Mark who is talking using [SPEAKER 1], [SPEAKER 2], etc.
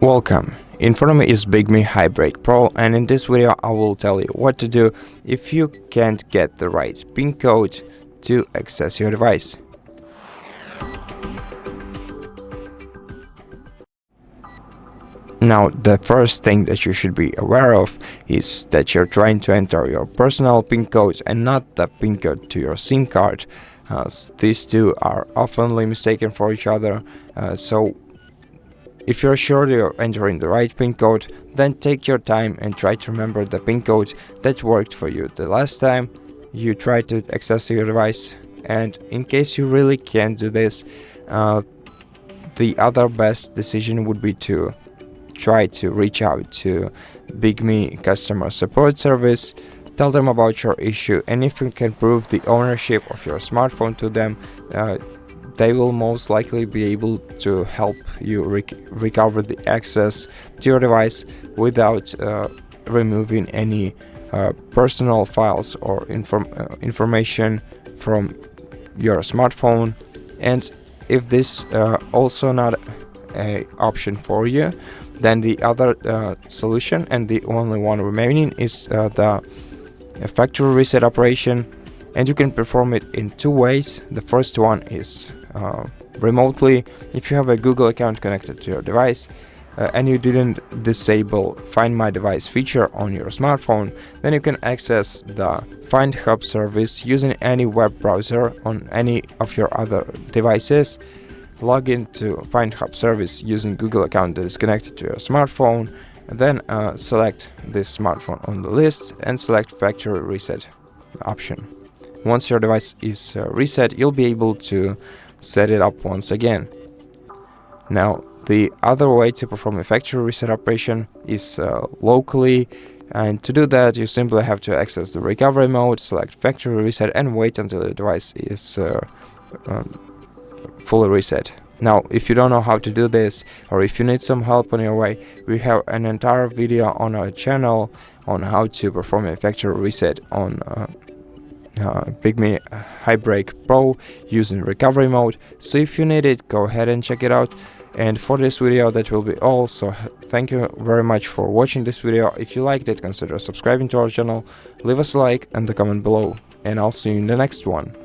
[SPEAKER 1] Welcome. In front of me is BIGME HiBreak Pro, and in this video I will tell you what to do if you can't get the right PIN code to access your device. Now, the first thing that you should be aware of is that you're trying to enter your personal PIN code and not the PIN code to your SIM card, as these two are oftenly mistaken for each other. So if you're sure you're entering the right PIN code, then take your time and try to remember the PIN code that worked for you the last time you tried to access your device. And in case you really can't do this, the other best decision would be to try to reach out to BIGME Customer Support service, tell them about your issue, and if you can prove the ownership of your smartphone to them, they will most likely be able to help you recover the access to your device without removing any personal files or information from your smartphone. And if this also not an option for you, then the other solution, and the only one remaining, is the factory reset operation, and you can perform it in two ways. The first one is remotely. If you have a Google account connected to your device and you didn't disable Find My Device feature on your smartphone, then you can access the Find Hub service using any web browser on any of your other devices. Log into Find Hub service using Google account that is connected to your smartphone, and then select this smartphone on the list and select factory reset option. Once your device is reset, you'll be able to set it up once again. Now, the other way to perform a factory reset operation is locally, and to do that you simply have to access the recovery mode, select factory reset, and wait until the device is fully reset. Now, if you don't know how to do this, or if you need some help on your way, we have an entire video on our channel on how to perform a factory reset on BIGME HiBreak Pro using recovery mode. So if you need it, go ahead and check it out. And for this video, that will be all. So thank you very much for watching this video. If you liked it, consider subscribing to our channel, leave us a like and a comment below, and I'll see you in the next one.